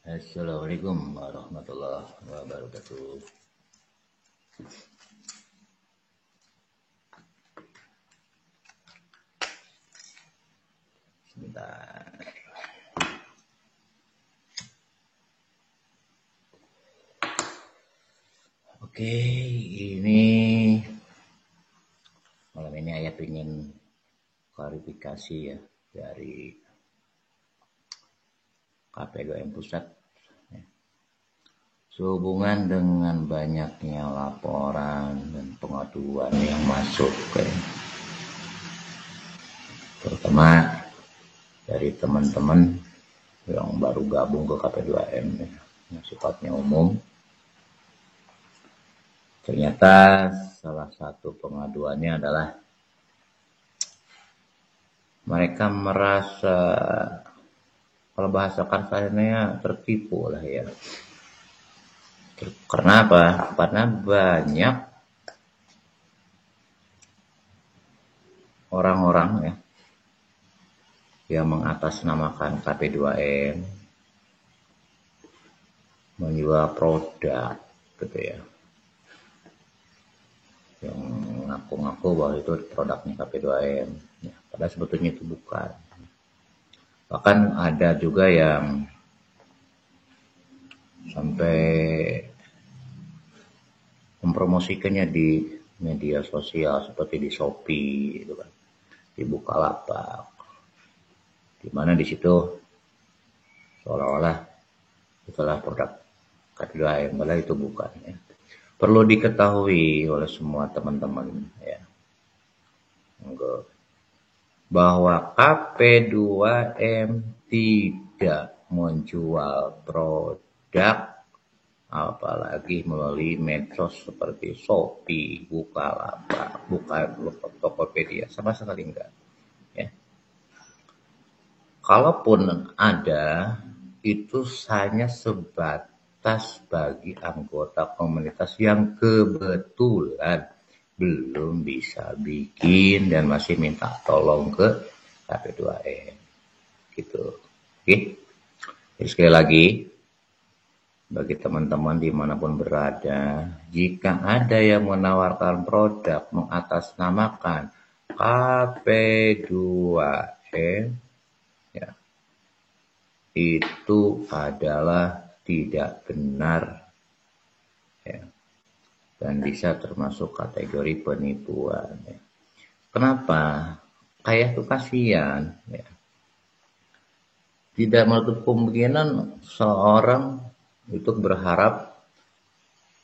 Assalamualaikum warahmatullahi wabarakatuh. Sebentar. Oke, ini malam ini ayah ingin klarifikasi ya dari KP2M Pusat. Sehubungan dengan banyaknya laporan dan pengaduan yang masuk terutama dari teman-teman yang baru gabung ke KP2M yang sifatnya umum. Ternyata salah satu pengaduannya adalah mereka merasa, kalau bahasa kasarnya, tertipu lah ya. Karena apa? Karena banyak orang-orang ya yang mengatasnamakan KP2M menjual produk gitu ya, yang ngaku-ngaku bahwa itu produknya KP2M ya, padahal sebetulnya itu bukan. Bahkan ada juga yang sampai mempromosikannya di media sosial seperti di Shopee gitu kan, di Bukalapak, di mana di situ seolah-olah itulah produk KP2M, padahal itu bukan ya. Perlu diketahui oleh semua teman-teman ya, bahwa KP2M tidak menjual produk apalagi melalui medsos seperti Shopee, Bukalapak, Tokopedia, sama sekali enggak ya. Kalaupun ada, itu hanya sebatas bagi anggota komunitas yang kebetulan belum bisa bikin dan masih minta tolong ke KP2M gitu. Oke. Jadi sekali lagi, bagi teman-teman dimanapun berada, jika ada yang menawarkan produk mengatasnamakan KP2M ya, itu adalah tidak benar ya, dan bisa termasuk kategori penipuan ya. Kenapa? Kayak tuh kasihan ya. Tidak menutup kemungkinan seorang itu berharap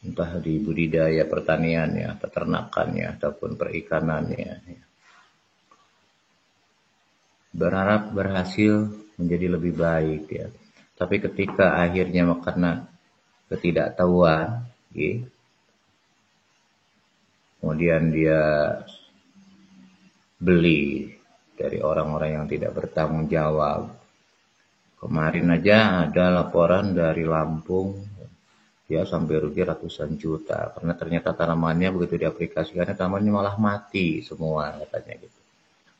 entah di budidaya pertaniannya, peternakannya ataupun perikanannya ya, berharap berhasil menjadi lebih baik ya. Tapi ketika akhirnya karena ketidaktahuan ya, kemudian dia beli dari orang-orang yang tidak bertanggung jawab. Kemarin aja ada laporan dari Lampung, dia sampai rugi ratusan juta karena ternyata tanamannya begitu diaplikasikannya tanamannya malah mati semua katanya gitu.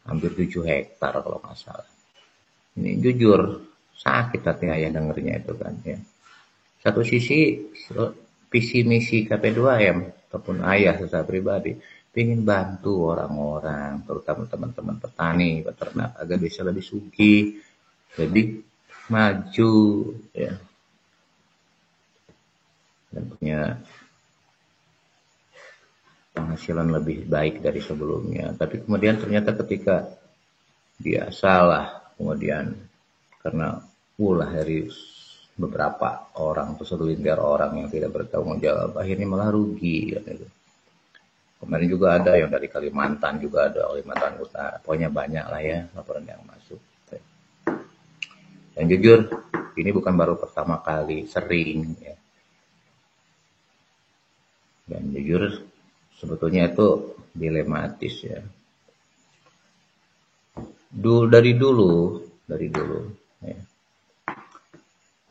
Hampir 7 hektar kalau nggak salah. Ini jujur sakit hati ayah dengernya itu kan ya. Satu sisi visi misi KP2M ataupun ayah secara pribadi ingin bantu orang-orang, terutama teman-teman petani, peternak agar bisa lebih sugih, lebih maju ya, dan punya penghasilan lebih baik dari sebelumnya. Tapi kemudian ternyata ketika dia salah, kemudian karena ulah dari beberapa orang atau segelintir orang yang tidak bertanggung jawab, akhirnya malah rugi gitu. Kemarin juga ada yang dari Kalimantan, juga ada Kalimantan Utara, pokoknya banyak lah ya laporan yang masuk. Dan jujur, ini bukan baru pertama kali, sering ya. Dan jujur, sebetulnya itu dilematis ya. Dari dulu ya,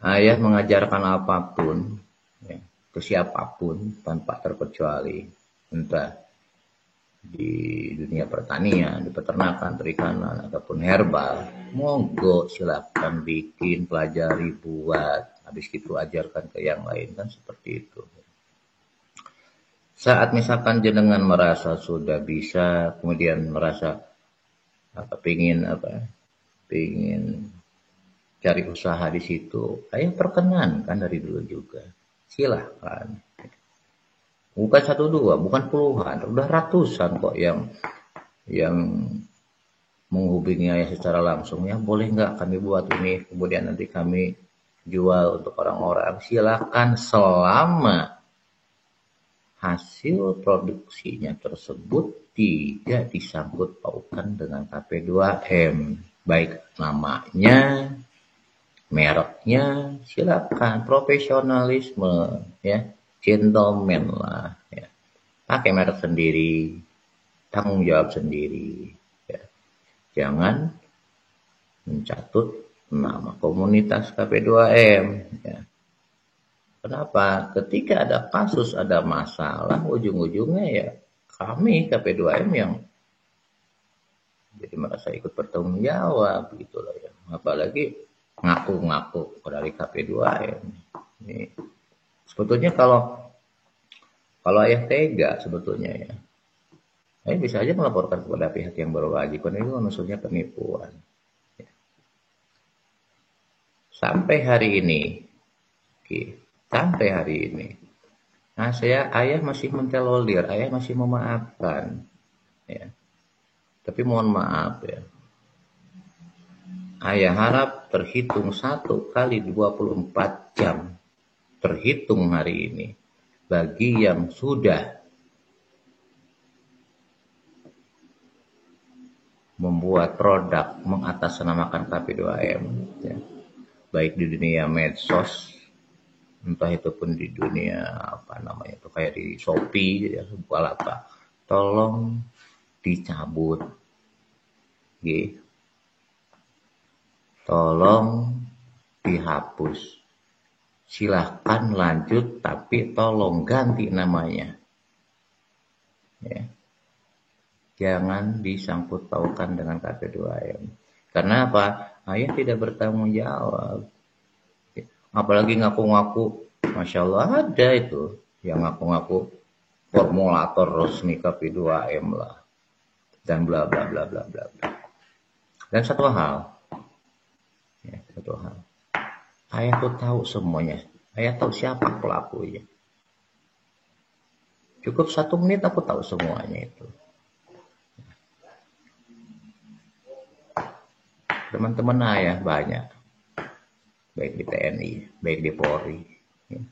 ayah mengajarkan apapun ya, ke siapapun tanpa terkecuali, entah di dunia pertanian, di peternakan, perikanan, ataupun herbal, monggo silakan bikin, pelajari, buat, habis itu ajarkan ke yang lain, kan seperti itu. Saat misalkan jenengan merasa sudah bisa, kemudian merasa pingin cari usaha di situ, ayah perkenankan dari dulu juga, silahkan. Bukan satu dua, bukan puluhan, udah ratusan kok yang menghubungi ayah secara langsung, ya boleh nggak kami buat ini, kemudian nanti kami jual untuk orang-orang. Silakan, selama hasil produksinya tersebut tidak disangkut pautkan dengan KP2M, baik namanya, mereknya, silakan, profesionalisme, ya, gentleman lah, ya, pakai merek sendiri, tanggung jawab sendiri, ya. Jangan mencatut nama komunitas KP2M, ya. Kenapa? Ketika ada kasus, ada masalah, ujung-ujungnya ya kami KP2M yang jadi merasa ikut bertanggung jawab gitu loh ya. Apalagi ngaku-ngaku dari KP2M. Ini sebetulnya kalau ayah tega sebetulnya ya, ayah bisa aja melaporkan kepada pihak yang berwajib, karena itu maksudnya penipuan. Sampai hari ini, nah ayah masih mentolerir, ayah masih memaafkan, ya. Tapi mohon maaf ya, ayah harap terhitung 1 kali 24 jam, terhitung hari ini, bagi yang sudah membuat produk mengatasnamakan KP2M, ya, baik di dunia medsos, entah itu pun di dunia itu kayak di Shopee, ya, Bukalapak, tolong dicabut, gitu. Tolong dihapus. Silahkan lanjut, tapi tolong ganti namanya, ya. Jangan disangkut pautkan dengan KP2M. Karena apa? Ayah tidak bertanggung jawab. Apalagi ngaku-ngaku, Masya Allah ada itu yang ngaku-ngaku formulator resmi KP2M lah, dan bla bla bla bla bla. Dan satu hal, ayah tuh tahu semuanya, ayah tahu siapa pelakunya. Cukup 1 menit aku tahu semuanya itu. Teman-teman ayah banyak, baik di TNI, baik di Polri, ya.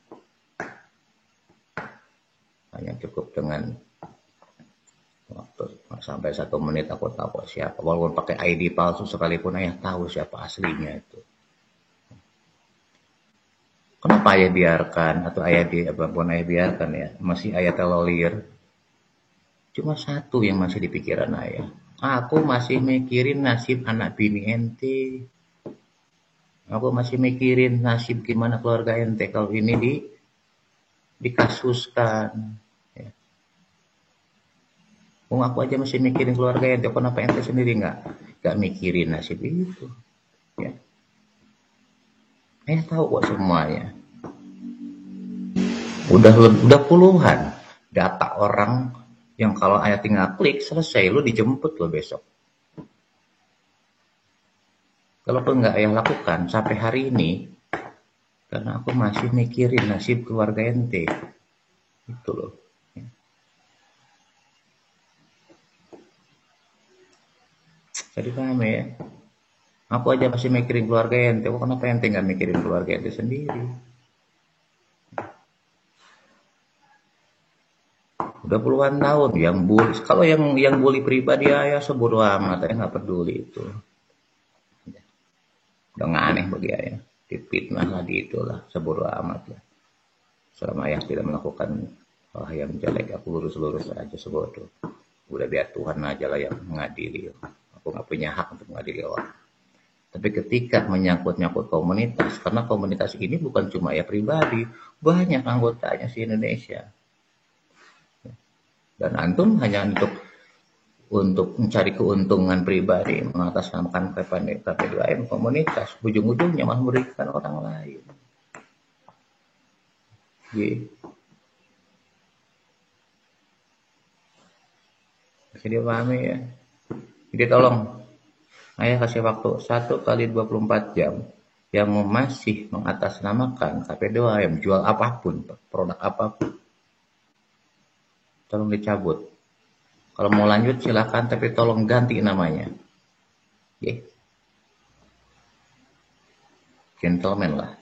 Hanya cukup dengan waktu sampai 1 menit aku tahu siapa, walaupun pakai ID palsu sekalipun ayah tahu siapa aslinya itu. Kenapa ayah biarkan, atau ayah biarkan ya, masih ayah tolerir? Cuma satu yang masih di pikiran ayah, aku masih mikirin nasib anak bini ente. Aku masih mikirin nasib gimana keluarga ente kalau ini dikasuskan. Ya. Aku aja masih mikirin keluarga ente, kenapa ente sendiri nggak mikirin nasib itu? Ya. Ayah tahu kok semuanya. Udah puluhan data orang yang kalau ayah tinggal klik selesai, lu dijemput lo besok. Kalaupun nggak ayah lakukan sampai hari ini, karena aku masih mikirin nasib keluarga ente, itu loh. Jadi paham ya? Aku aja masih mikirin keluarga ente, kenapa ente nggak mikirin keluarga ente sendiri? Udah puluhan tahun yang bully. Kalau yang bully pribadi ayah sebodoh amat, ayah nggak peduli itu. Udah nggak aneh bagi ayah. Difitnah lagi itulah, sebodoh amat lah. Selama ayah tidak melakukan hal yang jelek, aku lurus-lurus aja, sebodoh. Udah biar Tuhan aja lah yang mengadili. Aku nggak punya hak untuk mengadili orang. Tapi ketika menyangkut-nyangkut komunitas, karena komunitas ini bukan cuma ayah pribadi, banyak anggotanya di Indonesia. Dan antum hanya untuk mencari keuntungan pribadi, mengatasnamakan KP2M komunitas, ujung-ujungnya malah merugikan orang lain. G. Bisa dipahami ya. Jadi tolong ayah kasih waktu 1 kali 24 jam yang masih mengatasnamakan KP2M jual apapun, produk apapun, tolong dicabut. Kalau mau lanjut silakan, tapi tolong ganti namanya. Ya, gentleman lah.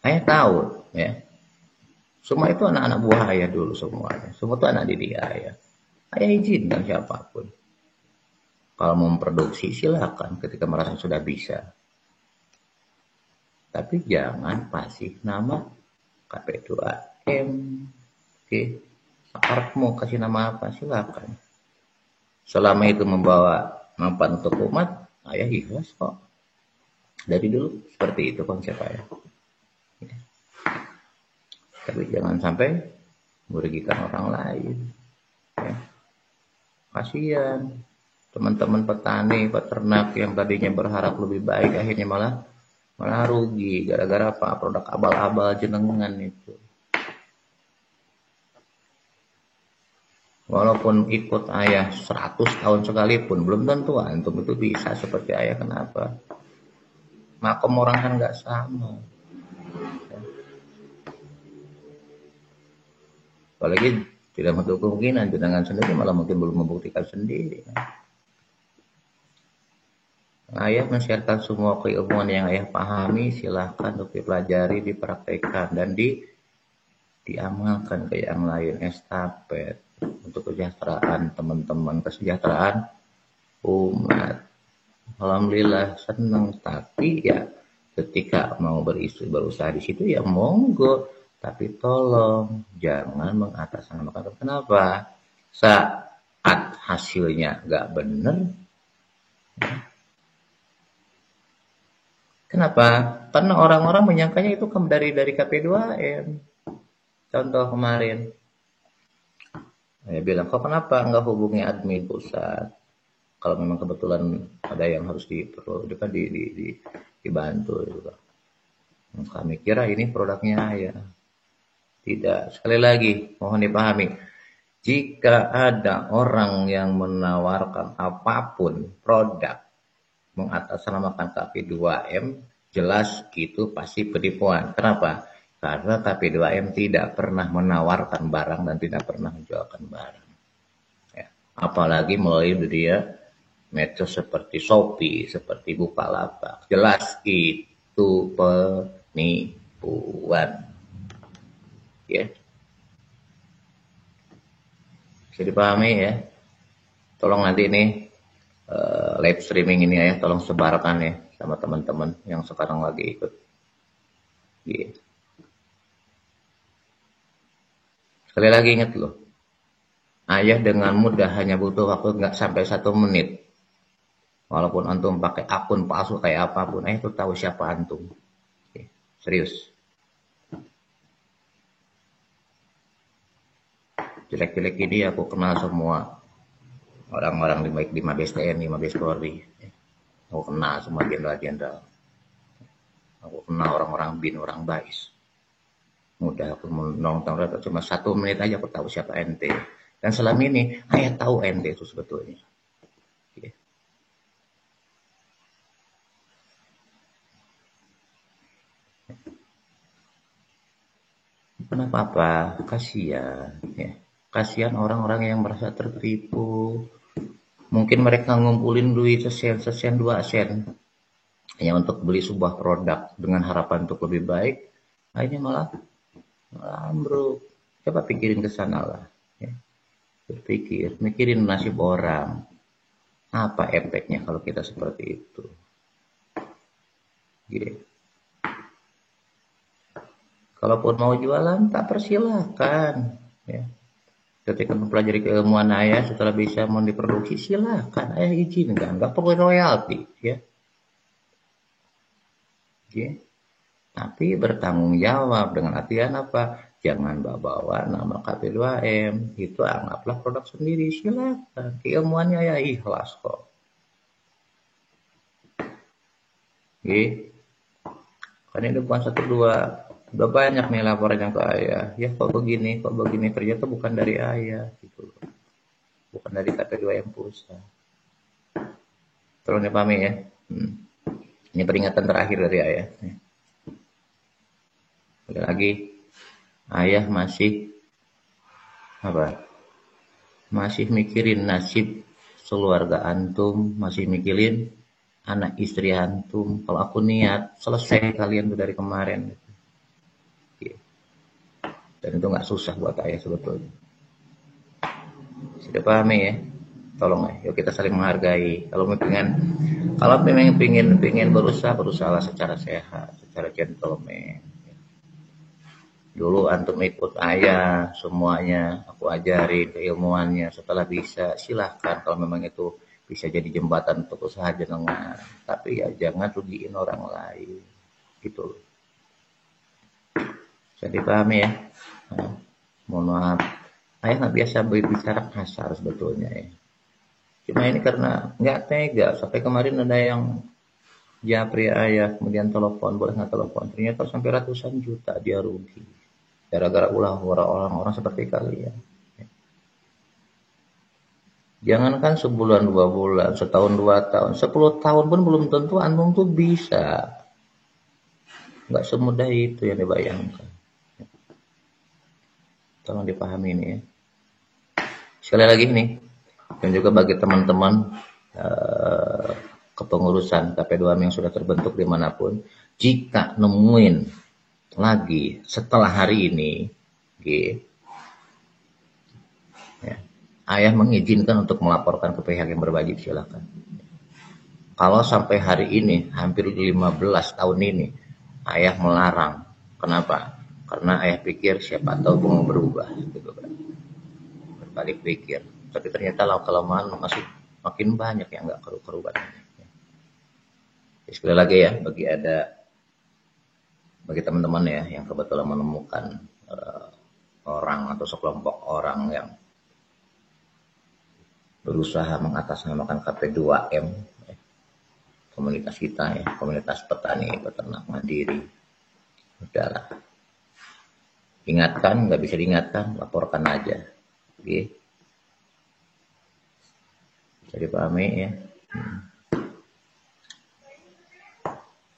Ayah tahu ya. Semua itu anak-anak buah ayah dulu semuanya. Semua itu anak didik ayah. Ayah izinkan siapapun. Kalau mau memproduksi silakan ketika merasa sudah bisa. Tapi jangan kasih nama KP2M. Oke. Akarmu kasih nama apa silakan. Selama itu membawa manfaat untuk umat, ayah ikhlas kok. Dari dulu seperti itu konsep ayah. Ya. Tapi jangan sampai merugikan orang lain. Ya. Kasihan teman-teman petani, peternak yang tadinya berharap lebih baik, akhirnya malah rugi gara-gara apa? Produk abal-abal jenengan itu. Walaupun ikut ayah 100 tahun sekalipun, belum tentu antum itu bisa seperti ayah. Kenapa? Makom orang kan nggak sama. Apalagi tidak menutup kemungkinan jenengan sendiri malah mungkin belum membuktikan sendiri. Ayah mensiarkan semua keilmuan yang ayah pahami, silahkan untuk dipelajari, dipraktekkan, dan diamalkan ke yang lain. Estafet untuk kesejahteraan teman-teman, kesejahteraan umat. Alhamdulillah senang, tapi ya ketika mau berusaha di situ ya monggo, tapi tolong jangan mengatasnamakan. Kenapa? Saat hasilnya nggak benar, kenapa? Karena orang-orang menyangkanya itu dari KP2M. Contoh kemarin, saya bilang, kok kenapa nggak hubungi admin pusat? Kalau memang kebetulan ada yang harus dibantu. Gitu. Kami kira ini produknya ya. Tidak. Sekali lagi, mohon dipahami. Jika ada orang yang menawarkan apapun produk mengatasnamakan KP2M, jelas itu pasti penipuan. Kenapa? Karena KP2M tidak pernah menawarkan barang dan tidak pernah menjualkan barang. Ya. Apalagi melalui dunia medsos seperti Shopee, seperti Bukalapak. Jelas itu penipuan. Ya. Bisa dipahami ya. Tolong nanti nih live streaming ini ya, tolong sebarkan ya sama teman-teman yang sekarang lagi ikut. Yeah. Sekali lagi ingat loh, ayah dengan mudah hanya butuh waktu nggak sampai 1 menit. Walaupun antum pakai akun palsu kayak apapun, ayah tuh tahu siapa antum. Okay. Serius. Jelek-jelek ini aku kenal semua. Orang-orang baik di Mabes TNI, Mabes Polri. Aku kenal semua jenderal-jenderal. Aku kenal orang-orang BIN, orang BAIS. Mudah aku nonton cuma 1 menit aja aku tahu siapa ente. Dan selama ini ayah tahu ente itu sebetulnya. Ya. Kenapa apa? Kasihan. Ya. Kasihan orang-orang yang merasa tertipu. Mungkin mereka ngumpulin duit sesen, 2 sen. Hanya untuk beli sebuah produk dengan harapan untuk lebih baik. Akhirnya malah ambruk. Coba pikirin ke sana lah. Ya. Berpikir, mikirin nasib orang. Apa efeknya kalau kita seperti itu? Gitu. Kalaupun mau jualan, tak persilahkan. Ya. Ketika mempelajari keilmuan ayah setelah bisa mau diproduksi, silahkan ayah izinkan, nggak perlu royalti, ya. Oke. Tapi bertanggung jawab dengan artian apa? Jangan bawa nama KP2M, itu anggaplah produk sendiri, silahkan. Keilmuannya ya ikhlas kok. Oke. Kan ini bukan 1, 2, Udah banyak nih laporan yang ke ayah. Ya kok begini, ternyata bukan dari ayah gitu loh. Bukan dari KP2M pusat. Tolong dipahami ya. Ini peringatan terakhir dari ayah. Sekali lagi, ayah masih masih mikirin nasib keluarga antum, masih mikirin anak istri antum. Kalau aku niat selesai kalian tuh dari kemarin. Dan itu nggak susah buat ayah sebetulnya. Sudah pahami ya? Tolong ya, yuk kita saling menghargai. Kalau memang pingin berusaha secara sehat, secara gentleman. Dulu antum ikut ayah semuanya, aku ajari keilmuannya. Setelah bisa, silahkan kalau memang itu bisa jadi jembatan untuk usaha jenengan. Tapi ya jangan rugiin orang lain. Gitu loh. Bisa dipahami ya? Nah, mohon maaf. Ayah nggak biasa berbicara kasar sebetulnya ya. Cuma ini karena nggak tega. Sampai kemarin ada yang japri ayah, kemudian telepon, boleh nggak telepon? Ternyata sampai ratusan juta dia rugi. Gara-gara ulah orang-orang seperti kalian. Jangankan sebulan, 2 bulan, setahun, 2 tahun, 10 tahun pun belum tentu antum tuh bisa. Nggak semudah itu yang dibayangkan. Tolong dipahami ini ya. Sekali lagi nih, dan juga bagi teman-teman kepengurusan KP2M yang sudah terbentuk dimanapun, jika nemuin lagi setelah hari ini, ya, ayah mengizinkan untuk melaporkan ke pihak yang berwajib, silakan. Kalau sampai hari ini, hampir 15 tahun ini, ayah melarang. Kenapa? Karena ayah pikir siapa tahu mau berubah, gitu kan. Berbalik pikir. Tapi ternyata lama-kelamaan masih makin banyak yang nggak keruban. Sekali lagi ya, bagi teman-teman ya yang kebetulan menemukan orang atau sekelompok orang yang berusaha mengatasnamakan KP2M, komunitas kita ya, komunitas petani peternak mandiri. Udahlah, ingatkan, nggak bisa diingatkan, laporkan aja. Oke. Bisa dipahami ya.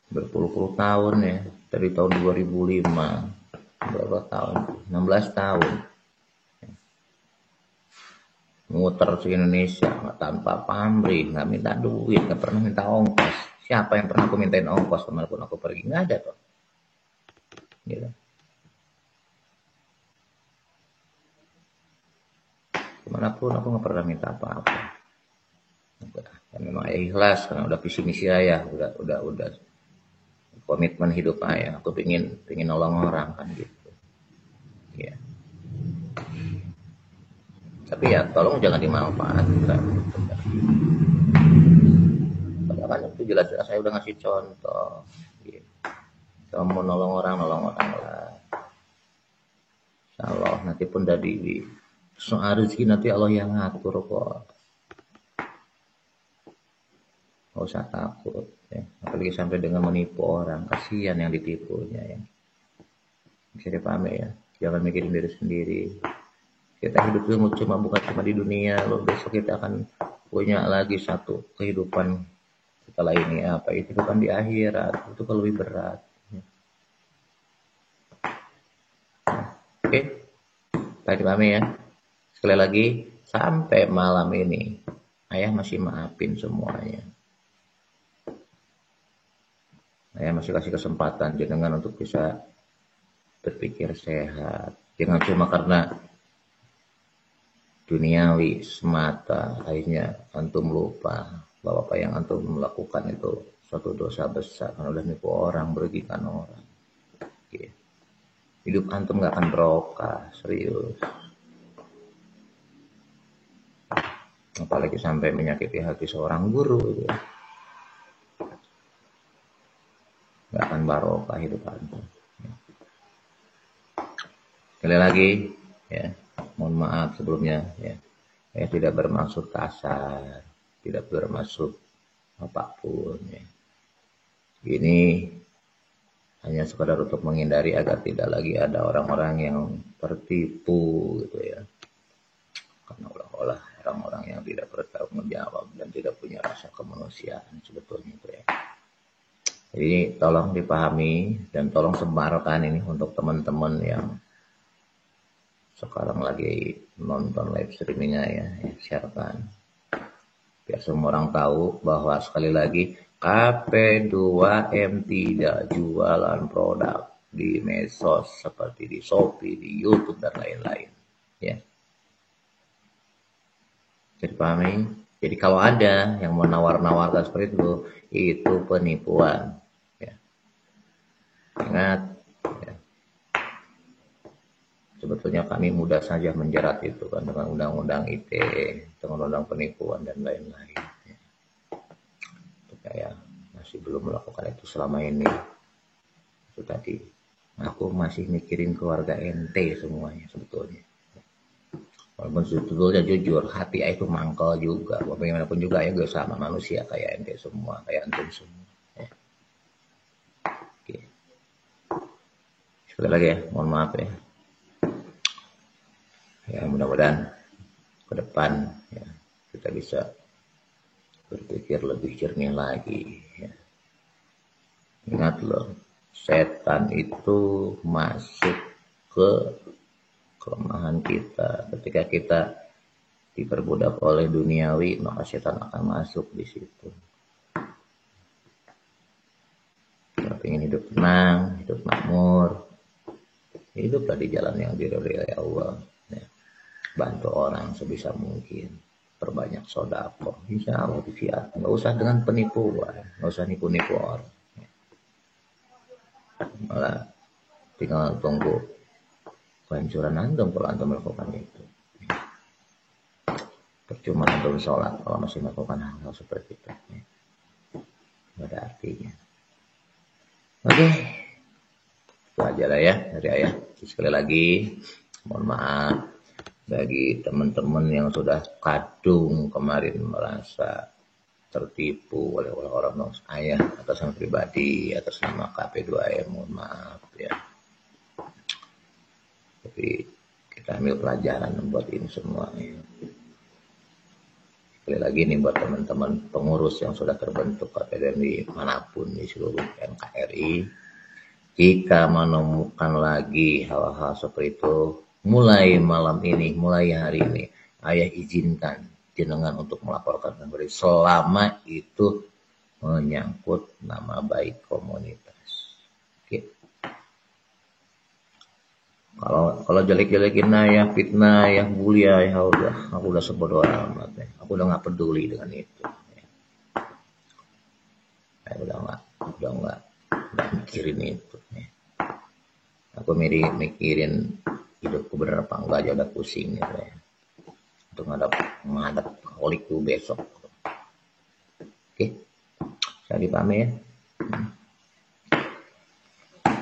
Berpuluh-puluh tahun ya, dari tahun 2005, berapa tahun? 16 tahun. Muter se Indonesia tanpa pamrih, nggak minta duit, nggak pernah minta ongkos. Siapa yang pernah aku mintain ongkos kemanapun aku pergi? Nggak ada tuh. Gitu. Kemanapun aku nggak pernah minta apa-apa. Dan memang ikhlas karena udah visi misi ayah, udah komitmen hidup ayah. Aku pingin nolong orang kan gitu. Ya. Tapi ya tolong jangan dimanfaatkan. Kan itu jelas-jelas saya udah ngasih contoh. Gitu. Kalau mau nolong orang lah. Insyaallah nanti pun dari soal rezeki nanti Allah yang ngatur kok. Nggak usah takut ya. Apalagi sampai dengan menipu orang, kasihan yang ditipunya ya. Bisa dipahami ya, jangan mikirin diri sendiri. Kita hidup itu bukan cuma di dunia loh, besok kita akan punya lagi satu kehidupan setelah ini, apa itu kehidupan di akhirat, itu kalau lebih berat. Oke, tadi pahami ya. Sekali lagi, sampai malam ini ayah masih maafin semuanya. Ayah masih kasih kesempatan jenengan untuk bisa berpikir sehat. Jangan cuma karena duniawi semata akhirnya antum lupa bahwa apa yang antum melakukan itu suatu dosa besar karena udah nipu orang, merugikan orang. Oke. Hidup antum gak akan berokah, serius. Apalagi sampai menyakiti hati seorang guru gitu. Gak akan barokah hidup antum. Sekali lagi ya, mohon maaf sebelumnya ya. Saya tidak bermaksud kasar, tidak bermaksud apapun ya. Ini hanya hanya sekedar untuk menghindari agar tidak lagi ada orang-orang yang tertipu gitu ya, karena olah-olah orang-orang yang tidak bertanggung jawab dan tidak punya rasa kemanusiaan sebetulnya itu ya. Jadi tolong dipahami dan tolong sebarkan ini untuk teman-teman yang sekarang lagi nonton live streamingnya ya, sharekan biar semua orang tahu bahwa sekali lagi KP2M tidak jualan produk di medsos seperti di Shopee, di YouTube dan lain-lain ya. Jadi pahami. Jadi kalau ada yang mau nawar-nawarkan seperti itu penipuan ya. Ingat ya. Sebetulnya kami mudah saja menjerat itu kan dengan undang-undang ITE, dengan undang penipuan dan lain-lain. Ya. Saya masih belum melakukan itu selama ini. Itu tadi. Aku masih mikirin keluarga ente semuanya sebetulnya. Walaupun sebetulnya jujur, hati itu mangkal juga. Bagaimanapun juga ya gue sama manusia kayak ente semua, kayak antum semua. Ya. Oke. Sekali lagi ya, mohon maaf ya. Ya mudah-mudahan ke depan ya, kita bisa berpikir lebih jernih lagi ya. Ingat loh, setan itu masuk ke kelemahan kita. Ketika kita diperbudak oleh duniawi, maka setan akan masuk di situ. Kalau ingin hidup tenang, hidup makmur, hiduplah di jalan yang diridhoi Allah. Bantu orang sebisa mungkin, perbanyak sedekah, insya Allah difiat. Nggak usah dengan penipuan, nggak usah nipu-nipu orang. Malah tinggal tunggu kehancuran antum kalau antum melakukan itu. Percuma antum sholat kalau masih melakukan hal-hal seperti itu. Nggak ada artinya. Oke, itu aja lah ya dari ayah. Sekali lagi, mohon maaf bagi teman-teman yang sudah kadung kemarin merasa tertipu oleh orang ayah atas nama pribadi, atas nama KP2M, mohon maaf ya. Tapi kita ambil pelajaran buat ini semua ya. Sekali lagi nih buat teman-teman pengurus yang sudah terbentuk KP2M di manapun di seluruh NKRI, jika menemukan lagi hal-hal seperti itu, mulai malam ini, mulai hari ini, ayah izinkan jenengan untuk melaporkan kembali selama itu menyangkut nama baik komunitas. Oke. Kalau jelek-jelekin ayah, fitnah, ayah, bully ayah, aku udah sebodoh amat ya. Aku udah nggak peduli dengan itu. Ya. Saya udah nggak mikirin itu. Ya. Aku mikirin hidupku bener apa enggak aja udah pusing gitu ya. Untuk menghadap kolikku besok. Oke. Saya dipahami ya.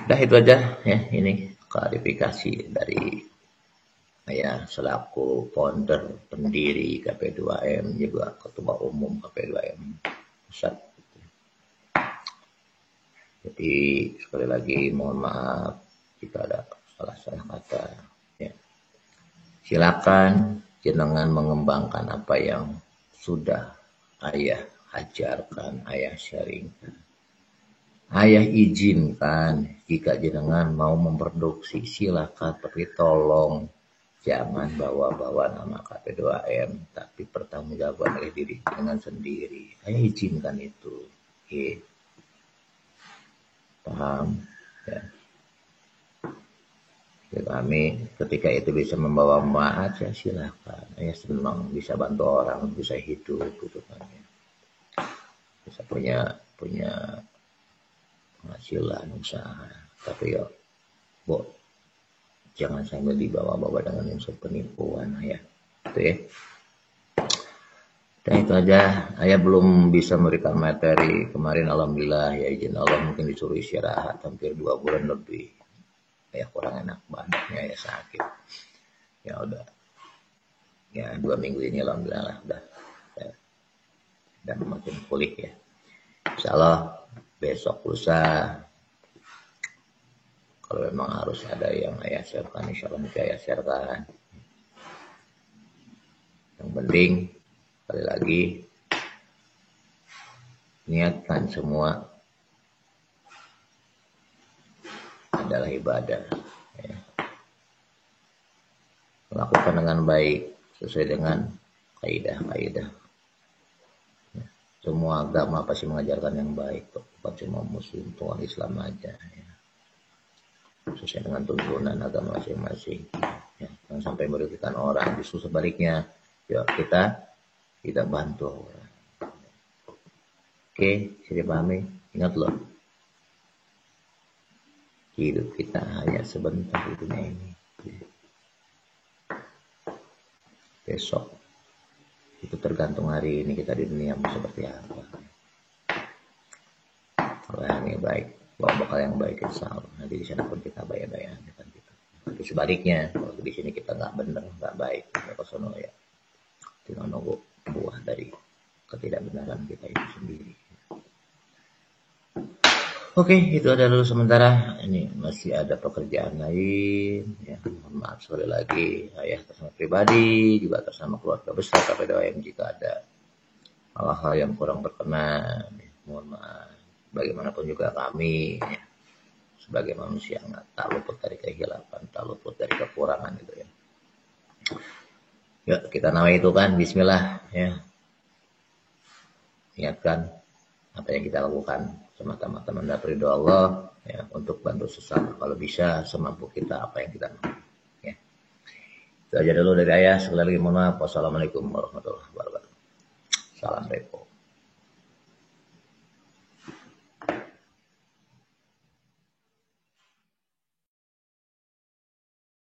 Udah itu aja ya, ini klarifikasi dari saya selaku founder pendiri KP2M, juga ketua umum KP2M pusat. Jadi sekali lagi mohon maaf jika ada salah kata ya. Silakan jenengan mengembangkan apa yang sudah ayah ajarkan, ayah sharingkan. Ayah izinkan jika jenengan mau memproduksi silakan, tapi tolong jangan bawa-bawa nama KP2M, tapi pertanggungjawaban oleh diri jenengan sendiri. Ayah izinkan itu. Oke. Paham ya. Kami ketika itu bisa membawa manfaat ya silakan. Ya senang bisa bantu orang, bisa hidup gitu kan ya. Bisa punya penghasilan usaha. Tapi ya, jangan sampai dibawa-bawa dengan unsur penipuan ya. Itu ya. Dan itu aja. Ayah belum bisa memberikan materi kemarin, alhamdulillah ya izin Allah mungkin disuruh istirahat hampir 2 bulan lebih. Ya kurang enak badannya ya sakit ya udah ya 2 minggu ini alhamdulillah lah udah dan makin pulih ya. Insyaallah besok lusa Kalau memang harus ada yang ayah sharekan, insya Allah nanti ayah sharekan. Yang penting sekali lagi niatkan semua adalah ibadah. Ya. Lakukan dengan baik sesuai dengan kaidah-kaidah. Ya. Semua agama pasti mengajarkan yang baik, bukan cuma Muslim, tuan Islam aja. Ya. Sesuai dengan tuntunan agama masing-masing. Ya. Jangan sampai merugikan orang, justru sebaliknya, ya kita bantu orang. Oke, bisa dipahami. Ingat loh, hidup kita hanya sebentar di dunia ini. Besok itu tergantung hari ini kita di dunia mau seperti apa. Kalau yang baik, bawa bekal yang baik, insya Allah nanti di sana pun kita bayar-bayar kan gitu. Tapi sebaliknya, kalau di sini kita nggak benar, nggak baik, nggak kosono ya, tinggal nunggu buah dari ketidakbenaran kita itu sendiri. Oke, itu ada dulu sementara. Ini masih ada pekerjaan lain. Ya, mohon maaf sekali lagi. Ayah atas nama pribadi, juga atas nama keluarga besar KPDWM jika ada hal-hal yang kurang berkenan. Ya, mohon maaf. Bagaimanapun juga kami, ya, sebagai manusia tak luput dari kehilapan, tak luput dari kekurangan gitu ya. Ya, kita nama itu kan Bismillah ya. Ingatkan apa yang kita lakukan semata-mata mendapat ridho Allah ya, untuk bantu sesama kalau bisa semampu kita apa yang kita mampu ya. Itu aja dulu dari ayah. Sekali lagi mohon maaf. Wassalamualaikum warahmatullahi wabarakatuh. Salam repo.